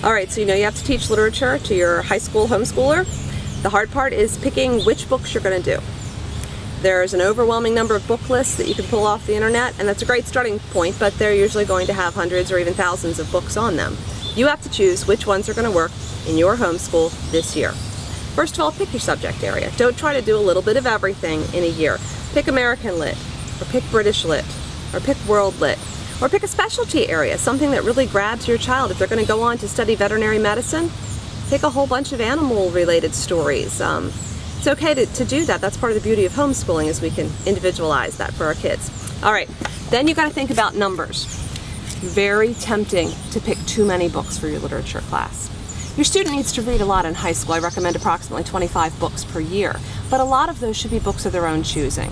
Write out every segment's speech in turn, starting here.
All right, so you know you have to teach literature to your high school homeschooler. The hard part is picking which books you're going to do. There's an overwhelming number of book lists that you can pull off the internet, and that's a great starting point, but they're usually going to have hundreds or even thousands of books on them. You have to choose which ones are going to work in your homeschool this year. First of all, pick your subject area. Don't try to do a little bit of everything in a year. Pick American Lit, or pick British Lit, or pick World Lit, or pick a specialty area, something that really grabs your child. If they're going to go on to study veterinary medicine, pick a whole bunch of animal-related stories. It's okay to do that. That's part of the beauty of homeschooling, is we can individualize that for our kids. All right, then you got to think about numbers. Very tempting to pick too many books for your literature class. Your student needs to read a lot in high school. I recommend approximately 25 books per year, but a lot of those should be books of their own choosing.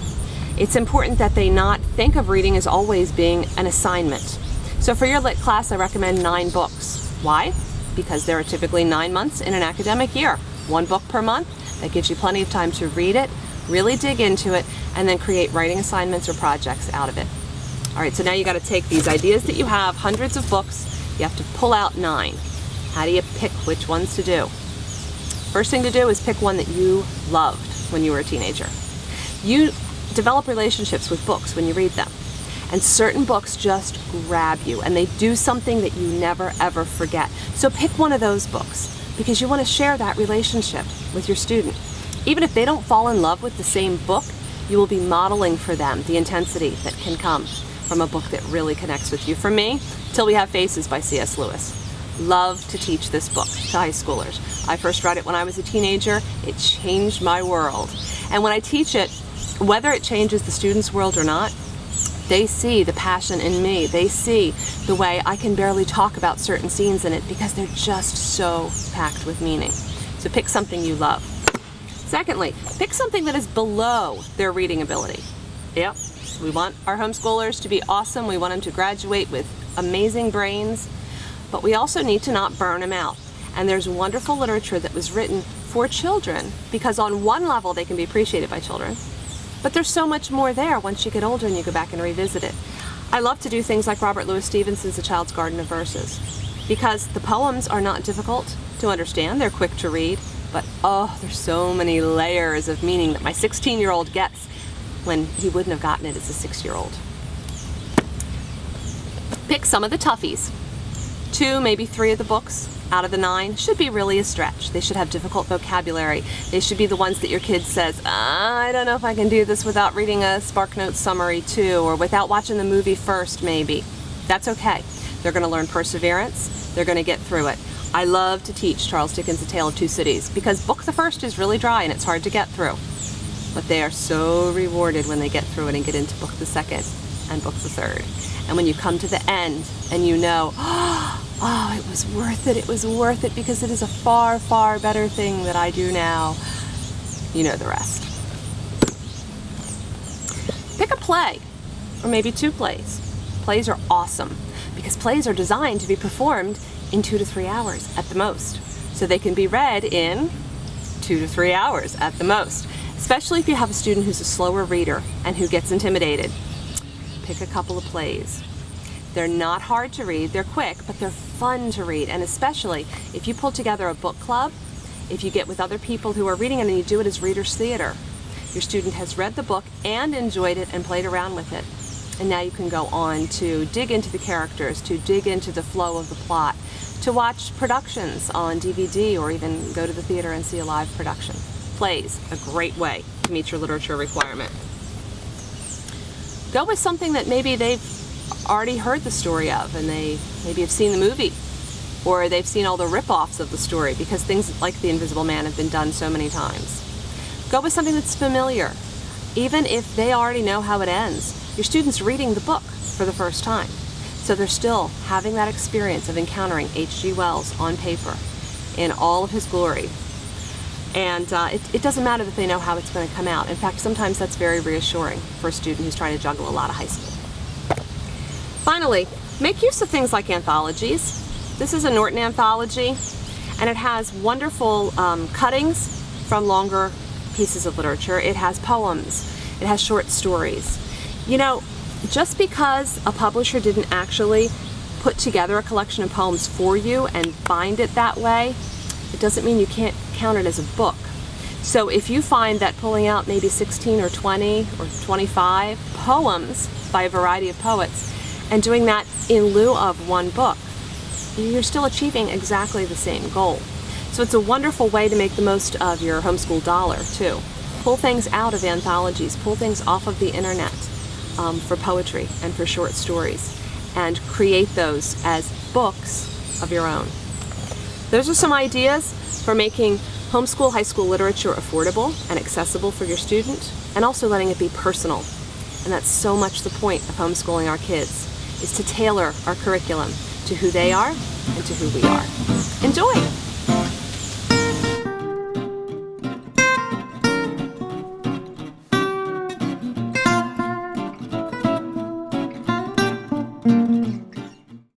It's important that they not think of reading as always being an assignment. So for your lit class, I recommend 9 books. Why? Because there are typically 9 months in an academic year. 1 book per month. That gives you plenty of time to read it, really dig into it, and then create writing assignments or projects out of it. All right, so now you got to take these ideas that you have, hundreds of books, you have to pull out 9. How do you pick which ones to do? First thing to do is pick one that you loved when you were a teenager. You develop relationships with books when you read them, and certain books just grab you and they do something that you never ever forget. So pick one of those books, because you want to share that relationship with your student. Even if they don't fall in love with the same book, you will be modeling for them the intensity that can come from a book that really connects with you. For me, Till We Have Faces by C.S. Lewis. Love to teach this book to high schoolers. I first read it when I was a teenager. It changed my world. And when I teach it, whether it changes the student's world or not, they see the passion in me. They see the way I can barely talk about certain scenes in it because they're just so packed with meaning. So pick something you love. Secondly, pick something that is below their reading ability. Yep, we want our homeschoolers to be awesome. We want them to graduate with amazing brains, but we also need to not burn them out. And there's wonderful literature that was written for children, because on one level they can be appreciated by children, but there's so much more there once you get older and you go back and revisit it. I love to do things like Robert Louis Stevenson's A Child's Garden of Verses, because the poems are not difficult to understand, they're quick to read, but oh, there's so many layers of meaning that my 16-year-old gets when he wouldn't have gotten it as a 6-year-old. Pick some of the toughies. 2, maybe 3 of the books out of the 9 should be really a stretch. They should have difficult vocabulary. They should be the ones that your kid says, I don't know if I can do this without reading a SparkNotes summary too, or without watching the movie first maybe. That's okay. They're going to learn perseverance. They're going to get through it. I love to teach Charles Dickens' A Tale of Two Cities, because book the first is really dry and it's hard to get through. But they are so rewarded when they get through it and get into book the second and book the third. And when you come to the end and you know, oh, it was worth it because it is a far, far better thing that I do now, you know the rest. Pick a play, or maybe 2 plays. Plays are awesome because plays are designed to be performed in 2 to 3 hours at the most. So they can be read in 2 to 3 hours at the most, especially if you have a student who's a slower reader and who gets intimidated. Pick a couple of plays. They're not hard to read, they're quick, but they're fun to read. And especially if you pull together a book club, if you get with other people who are reading it and you do it as readers' theater, your student has read the book and enjoyed it and played around with it. And now you can go on to dig into the characters, to dig into the flow of the plot, to watch productions on DVD, or even go to the theater and see a live production. Plays, a great way to meet your literature requirement. Go with something that maybe they've already heard the story of, and they maybe have seen the movie, or they've seen all the rip-offs of the story, because things like The Invisible Man have been done so many times. Go with something that's familiar, even if they already know how it ends. Your student's reading the book for the first time, so they're still having that experience of encountering H.G. Wells on paper in all of his glory. And it doesn't matter that they know how it's going to come out. In fact, sometimes that's very reassuring for a student who's trying to juggle a lot of high school. Finally, make use of things like anthologies. This is a Norton anthology, and it has wonderful cuttings from longer pieces of literature. It has poems. It has short stories. You know, just because a publisher didn't actually put together a collection of poems for you and bind it that way, it doesn't mean you can't count it as a book. So if you find that pulling out maybe 16 or 20 or 25 poems by a variety of poets and doing that in lieu of one book, you're still achieving exactly the same goal. So it's a wonderful way to make the most of your homeschool dollar too. Pull things out of anthologies, pull things off of the internet for poetry and for short stories, and create those as books of your own. Those are some ideas for making homeschool high school literature affordable and accessible for your student, and also letting it be personal. And that's so much the point of homeschooling our kids, is to tailor our curriculum to who they are and to who we are. Enjoy!